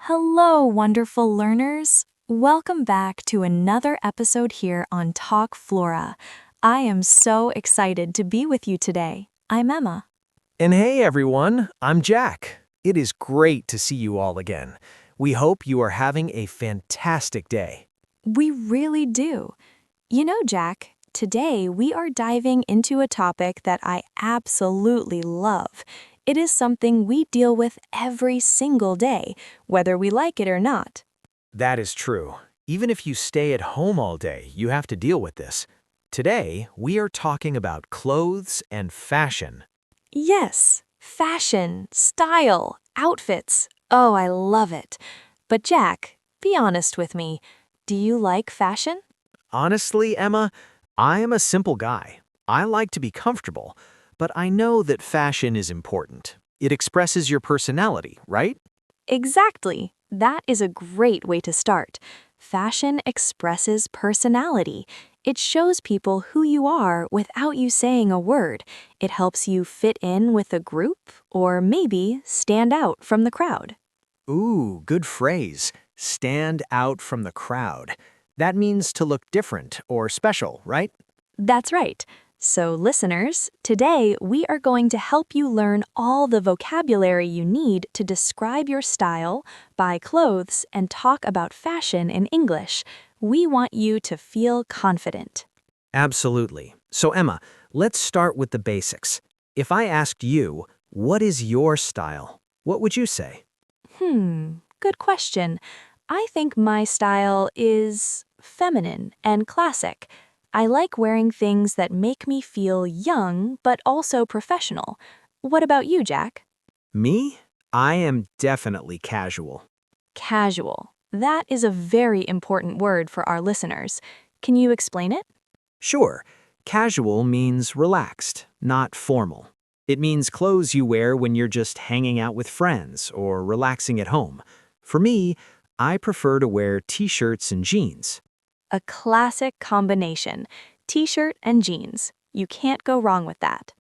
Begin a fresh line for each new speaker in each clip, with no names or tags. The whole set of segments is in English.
Hello, wonderful learners. Welcome back to another episode here on Talk Flora. I am so excited to be with you today. I'm Emma.
And hey everyone, I'm Jack. It is great to see you all again. We hope you are having a fantastic day.
We really do. You know, Jack, today we are diving into a topic that I absolutely love. It is something we deal with every single day, whether we like it or not.
That is true. Even if you stay at home all day, you have to deal with this. Today, we are talking about clothes and fashion.
Yes, fashion, style, outfits. Oh, I love it. But Jack, be honest with me. Do you like fashion?
Honestly, Emma, I am a simple guy. I like to be comfortable, but I know that fashion is important. It expresses your personality, right?
Exactly. That is a great way to start. Fashion expresses personality. It shows people who you are without you saying a word. It helps you fit in with a group or maybe stand out from the crowd.
Ooh, good phrase. Stand out from the crowd. That means to look different or special, right?
That's right. So, listeners, today we are going to help you learn all the vocabulary you need to describe your style, buy clothes, and talk about fashion in English. We want you to feel confident.
Absolutely. So, Emma, let's start with the basics. If I asked you, what is your style? What would you say?
Good question. I think my style is feminine and classic. I like wearing things that make me feel young but also professional. What about you, Jack?
Me? I am definitely casual.
Casual. That is a very important word for our listeners. Can you explain it?
Sure, casual means relaxed, not formal. It means clothes you wear when you're just hanging out with friends or relaxing at home. For me, I prefer to wear t-shirts and jeans.
A classic combination. T-shirt and jeans. You can't go wrong with that.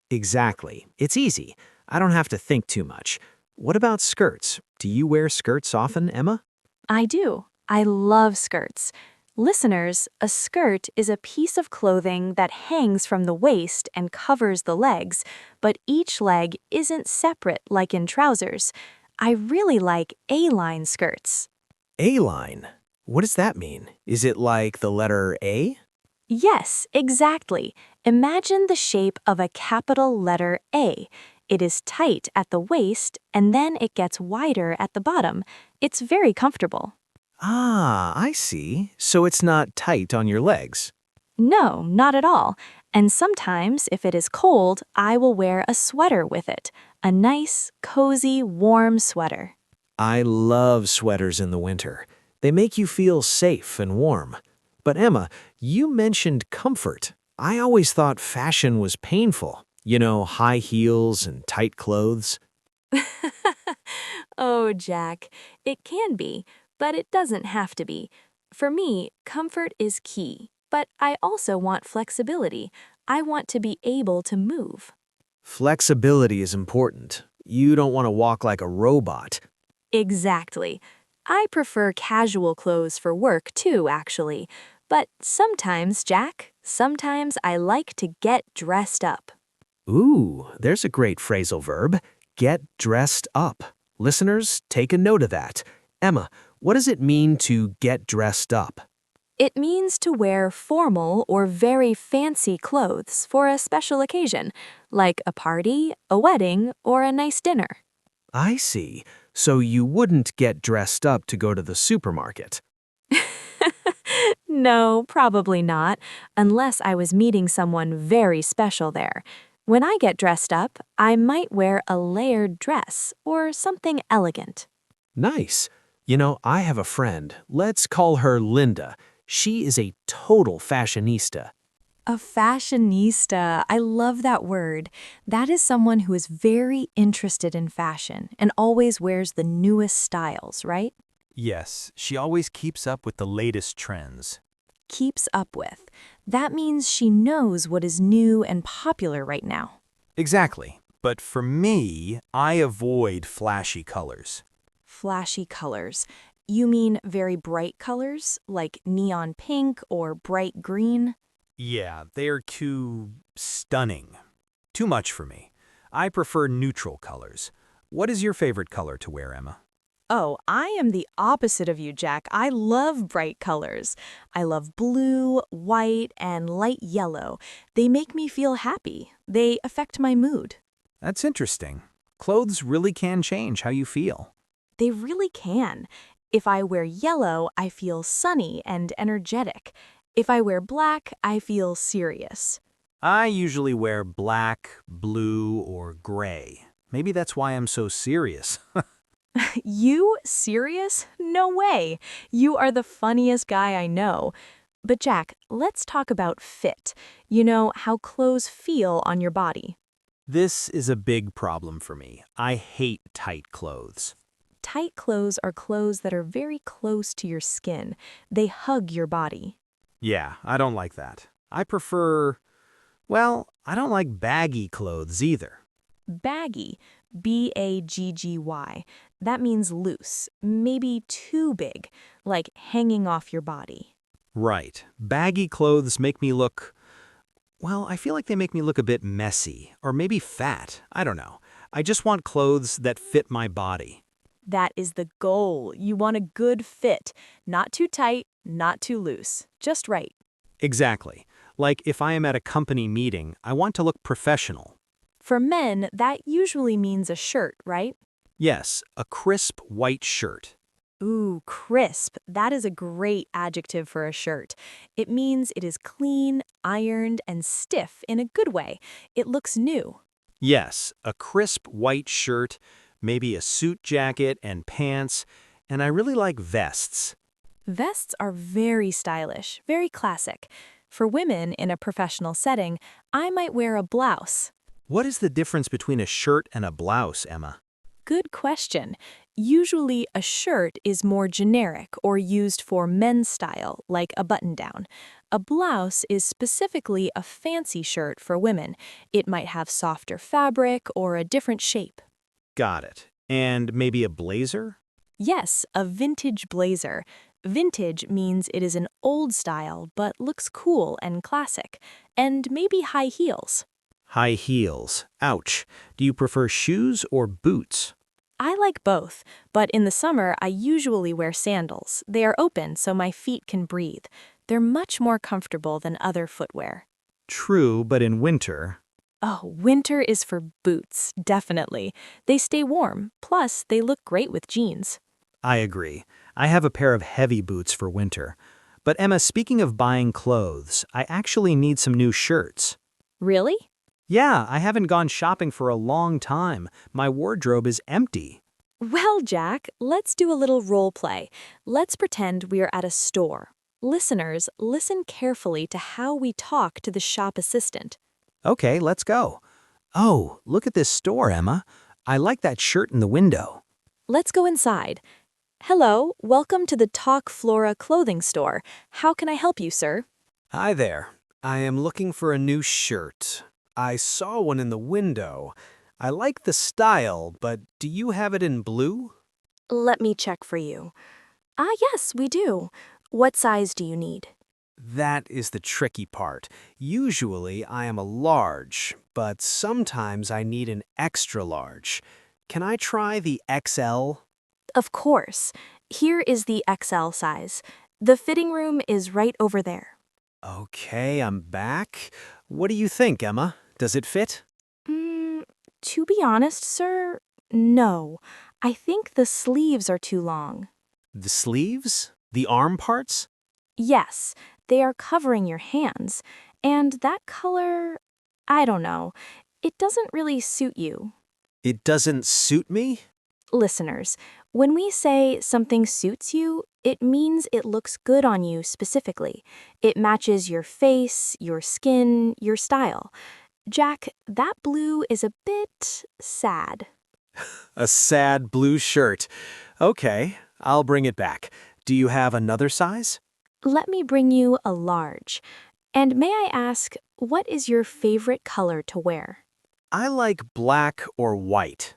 Exactly. It's easy. I don't have to think too much. What about skirts? Do you wear skirts often, Emma?
I do. I love skirts. Listeners, a skirt is a piece of clothing that hangs from the waist and covers the legs, but each leg isn't separate like in trousers. I really like A-line skirts.
A-line. What does that mean? Is it like the letter A?
Yes, exactly. Imagine the shape of a capital letter A. It is tight at the waist and then it gets wider at the bottom. It's very comfortable.
Ah, I see. So it's not tight on your legs.
No, not at all. And sometimes, if it is cold, I will wear a sweater with it. A nice, cozy, warm sweater.
I love sweaters in the winter. They make you feel safe and warm. But Emma, you mentioned comfort. I always thought fashion was painful. You know, high heels and tight clothes.
Oh, Jack, it can be, but it doesn't have to be. For me, comfort is key, but I also want flexibility. I want to be able to move.
Flexibility is important. You don't want to walk like a robot.
Exactly. I prefer casual clothes for work too, actually. But sometimes, Jack, sometimes I like to get dressed up.
Ooh, there's a great phrasal verb. Get dressed up. Listeners, take a note of that. Emma, what does it mean to get dressed up?
It means to wear formal or very fancy clothes for a special occasion, like a party, a wedding, or a nice dinner.
I see. So you wouldn't get dressed up to go to the supermarket.
No, probably not, unless I was meeting someone very special there. When I get dressed up, I might wear a layered dress or something elegant.
Nice. You know, I have a friend. Let's call her Linda. She is a total fashionista.
A fashionista. I love that word. That is someone who is very interested in fashion and always wears the newest styles, right?
Yes, she always keeps up with the latest trends.
Keeps up with. That means she knows what is new and popular right now.
Exactly. But for me, I avoid flashy colors.
flashy colors. You mean very bright colors, like neon pink or bright green?
Yeah, they are too stunning. Too much for me. I prefer neutral colors. What is your favorite color to wear, Emma?
Oh, I am the opposite of you, Jack. I love bright colors. I love blue, white, and light yellow. They make me feel happy. They affect my mood.
That's interesting. Clothes really can change how you feel.
They really can. If I wear yellow, I feel sunny and energetic. If I wear black, I feel serious.
I usually wear black, blue, or gray. Maybe that's why I'm so serious.
You serious? No way. You are the funniest guy I know. But Jack, let's talk about fit. You know, how clothes feel on your body.
This is a big problem for me. I hate tight clothes.
Tight clothes are clothes that are very close to your skin. They hug your body.
Yeah, I don't like that. I prefer, well, I don't like baggy clothes either.
Baggy, baggy. That means loose, maybe too big, like hanging off your body.
Right. Baggy clothes make me look, well, I feel like they make me look a bit messy, or maybe fat. I don't know. I just want clothes that fit my body.
That is the goal. You want a good fit, not too tight, not too loose, just right.
Exactly. Like if I am at a company meeting, I want to look professional.
For men, that usually means a shirt, right?
Yes, a crisp white shirt.
Ooh, crisp. That is a great adjective for a shirt. It means it is clean, ironed, and stiff in a good way. It looks new.
Yes, a crisp white shirt, maybe a suit jacket and pants, and I really like vests.
Vests are very stylish, very classic. For women in a professional setting, I might wear a blouse.
What is the difference between a shirt and a blouse, Emma?
Good question. Usually, a shirt is more generic or used for men's style, like a button-down. A blouse is specifically a fancy shirt for women. It might have softer fabric or a different shape.
Got it. And maybe a blazer?
Yes, a vintage blazer. Vintage means it is an old style but looks cool and classic. And maybe high heels.
High heels. Ouch. Do you prefer shoes or boots?
I like both, but in the summer I usually wear sandals. They are open so my feet can breathe. They're much more comfortable than other footwear.
True, but in winter.
Oh, winter is for boots, definitely. They stay warm, plus they look great with jeans.
I agree. I have a pair of heavy boots for winter. But Emma, speaking of buying clothes, I actually need some new shirts.
Really?
Yeah, I haven't gone shopping for a long time. My wardrobe is empty.
Well, Jack, let's do a little role play. Let's pretend we are at a store. Listeners, listen carefully to how we talk to the shop assistant.
Okay, let's go. Oh, look at this store, Emma. I like that shirt in the window.
Let's go inside. Hello, welcome to the Talk Flora clothing store. How can I help you, sir?
Hi there. I am looking for a new shirt. I saw one in the window. I like the style, but do you have it in blue?
Let me check for you. Ah, yes, we do. What size do you need?
That is the tricky part. Usually I am a large, but sometimes I need an extra large. Can I try the XL?
Of course. Here is the XL size. The fitting room is right over there.
Okay, I'm back. What do you think, Emma? Does it fit?
To be honest, sir, no. I think the sleeves are too long.
The sleeves? The arm parts?
Yes, they are covering your hands. And that color, I don't know. It doesn't really suit you.
It doesn't suit me?
Listeners, when we say something suits you, it means it looks good on you specifically. It matches your face, your skin, your style. Jack, that blue is a bit sad.
A sad blue shirt. Okay, I'll bring it back. Do you have another size?
Let me bring you a large. And may I ask, what is your favorite color to wear?
I like black or white.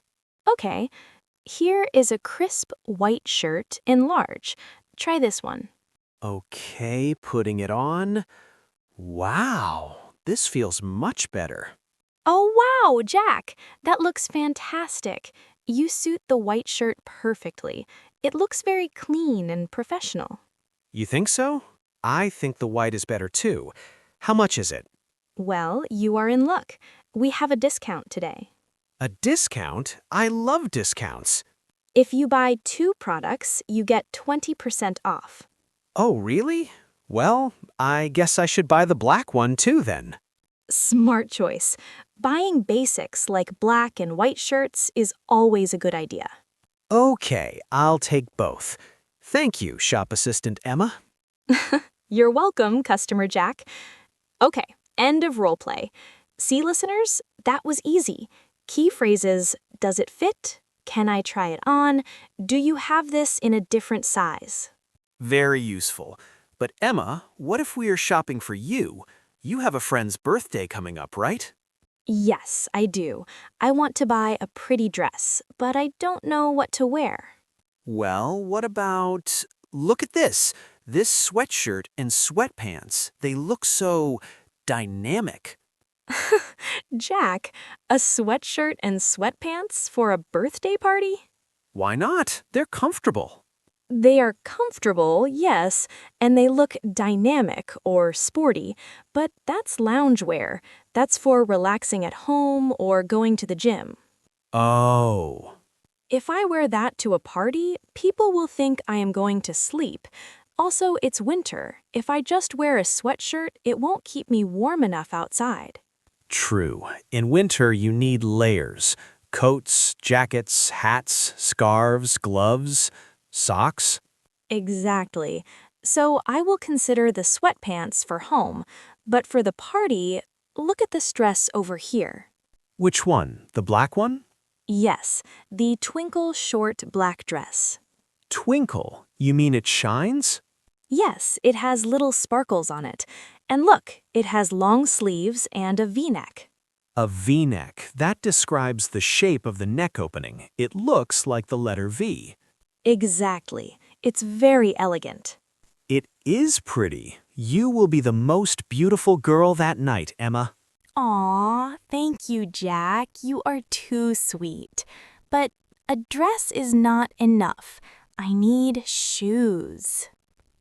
Okay, Here is a crisp white shirt in large. Try this one.
Okay, putting it on. Wow, this feels much better.
Oh, wow, Jack! That looks fantastic. You suit the white shirt perfectly. It looks very clean and professional.
You think so? I think the white is better too. How much is it?
Well, you are in luck. We have a discount today.
A discount? I love discounts.
If you buy 2 products, you get 20% off.
Oh, really? Well, I guess I should buy the black one too then.
Smart choice. Buying basics like black and white shirts is always a good idea.
Okay, I'll take both. Thank you, shop assistant Emma.
You're welcome, customer Jack. Okay, end of role play. See, listeners, that was easy. Key phrases: does it fit? Can I try it on? Do you have this in a different size?
Very useful. But Emma, what if we are shopping for you? You have a friend's birthday coming up, right?
Yes, I do. I want to buy a pretty dress, but I don't know what to wear.
Well, what about... Look at this. This sweatshirt and sweatpants. They look so dynamic.
Jack, a sweatshirt and sweatpants for a birthday party?
Why not? They're comfortable.
They are comfortable, yes, and they look dynamic or sporty, but that's loungewear. That's for relaxing at home or going to the gym.
Oh.
If I wear that to a party, people will think I am going to sleep. Also, it's winter. If I just wear a sweatshirt, it won't keep me warm enough outside.
True. In winter, you need layers. Coats, jackets, hats, scarves, gloves, socks.
Exactly. So I will consider the sweatpants for home, but for the party, look at this dress over here.
Which one? The black one?
Yes, the twinkle short black dress.
Twinkle? You mean it shines?
Yes, it has little sparkles on it. And look, it has long sleeves and a V-neck.
A V-neck. That describes the shape of the neck opening. It looks like the letter V.
Exactly. It's very elegant.
It is pretty. You will be the most beautiful girl that night, Emma.
Aw, thank you, Jack. You are too sweet. But a dress is not enough. I need shoes.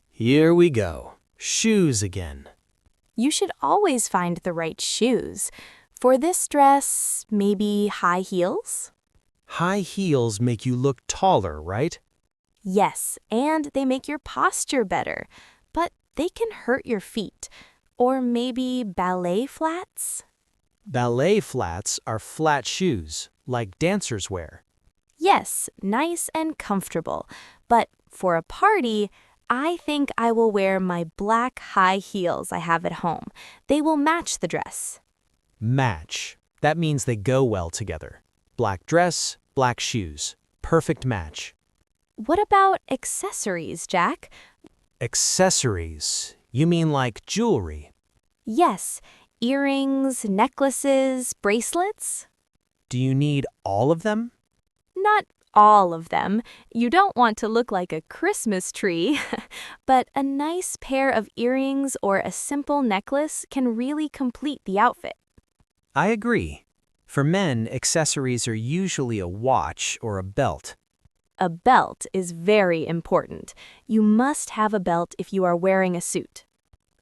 Here we go. Shoes again.
You should always find the right shoes. For this dress, maybe high heels?
High heels make you look taller, right?
Yes, and they make your posture better, but they can hurt your feet. Or maybe ballet flats?
Ballet flats are flat shoes, like dancers wear.
Yes, nice and comfortable. But for a party, I think I will wear my black high heels I have at home. They will match the dress.
Match. That means they go well together. Black dress, black shoes. Perfect match.
What about accessories, Jack?
Accessories. You mean like jewelry?
Yes, earrings, necklaces, bracelets?
Do you need all of them?
Not all of them. You don't want to look like a Christmas tree. But a nice pair of earrings or a simple necklace can really complete the outfit.
I agree. For men, accessories are usually a watch or a belt.
A belt is very important. You must have a belt if you are wearing a suit.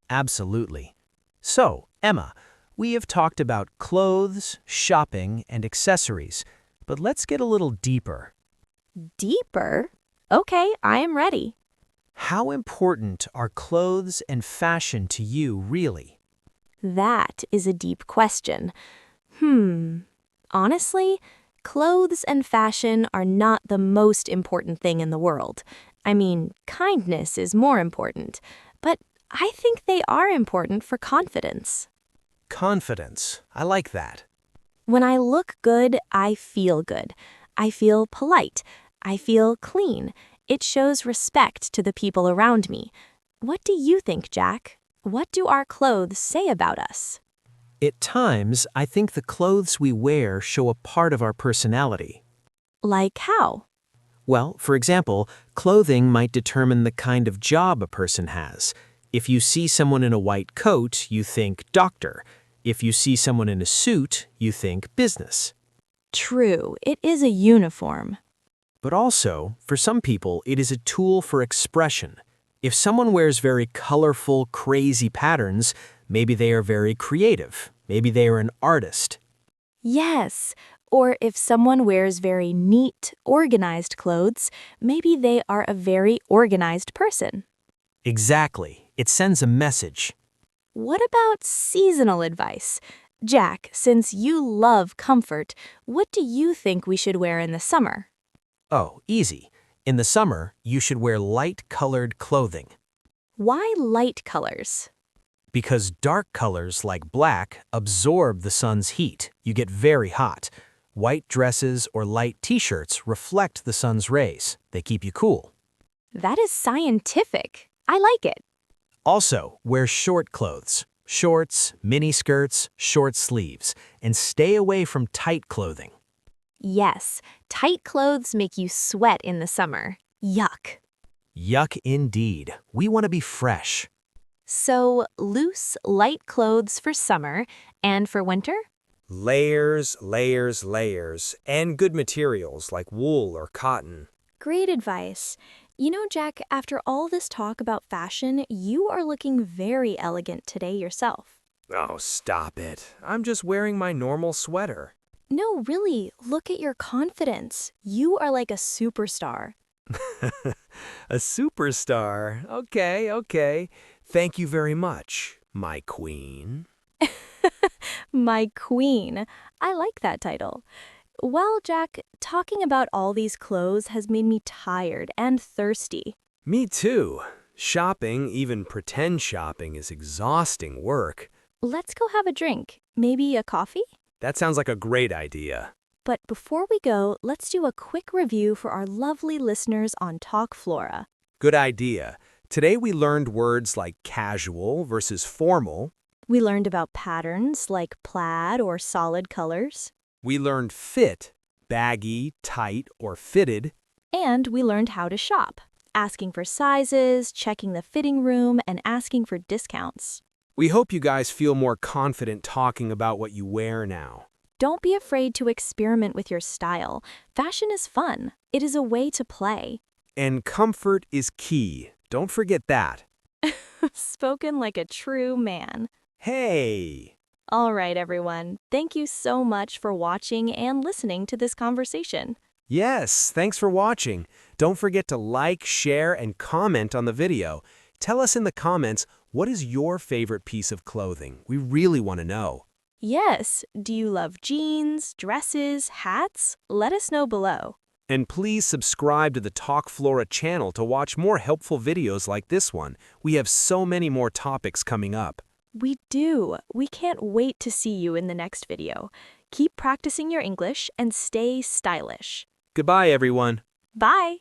Absolutely. So, Emma, we have talked about clothes, shopping, and accessories, but let's get a little deeper.
Deeper? Okay, I am ready.
How important are clothes and fashion to you, really?
That is a deep question. Honestly, clothes and fashion are not the most important thing in the world. I mean, kindness is more important, but I think they are important for confidence.
Confidence. I like that.
When I look good, I feel good. I feel polite. I feel clean. It shows respect to the people around me. What do you think, Jack? What do our clothes say about us?
At times, I think the clothes we wear show a part of our personality.
Like how?
Well, for example, clothing might determine the kind of job a person has. If you see someone in a white coat, you think doctor. If you see someone in a suit, you think business.
True, it is a uniform.
But also, for some people, it is a tool for expression. If someone wears very colorful, crazy patterns, maybe they are very creative. Maybe they are an artist.
Yes, or if someone wears very neat, organized clothes, maybe they are a very organized person.
Exactly. It sends a message.
What about seasonal advice? Jack, since you love comfort, what do you think we should wear in the summer?
Oh, easy. In the summer, you should wear light-colored clothing.
Why light colors?
Because dark colors like black absorb the sun's heat. You get very hot. White dresses or light t-shirts reflect the sun's rays. They keep you cool.
That is scientific. I like it.
Also, wear short clothes. Shorts, miniskirts, short sleeves. And stay away from tight clothing.
Yes, tight clothes make you sweat in the summer. Yuck.
Yuck indeed. We want to be fresh.
So, loose, light clothes for summer, and for winter?
Layers, layers, layers, and good materials like wool or cotton.
Great advice. You know, Jack, after all this talk about fashion, you are looking very elegant today yourself.
Oh, stop it. I'm just wearing my normal sweater.
No, really, look at your confidence. You are like a superstar.
A superstar. Okay. Thank you very much, my queen.
My queen. I like that title. Well, Jack, talking about all these clothes has made me tired and thirsty.
Me too. Shopping, even pretend shopping, is exhausting work.
Let's go have a drink. Maybe a coffee?
That sounds like a great idea.
But before we go, let's do a quick review for our lovely listeners on Talk Flora.
Good idea. Today we learned words like casual versus formal.
We learned about patterns like plaid or solid colors.
We learned fit, baggy, tight, or fitted.
And we learned how to shop, asking for sizes, checking the fitting room, and asking for discounts.
We hope you guys feel more confident talking about what you wear now.
Don't be afraid to experiment with your style. Fashion is fun. It is a way to play.
And comfort is key. Don't forget that.
Spoken like a true man.
Hey!
All right, everyone. Thank you so much for watching and listening to this conversation.
Yes, thanks for watching. Don't forget to like, share, and comment on the video. Tell us in the comments, what is your favorite piece of clothing? We really want to know.
Yes, do you love jeans, dresses, hats? Let us know below.
And please subscribe to the Talk Flora channel to watch more helpful videos like this one. We have so many more topics coming up.
We do. We can't wait to see you in the next video. Keep practicing your English and stay stylish.
Goodbye, everyone.
Bye!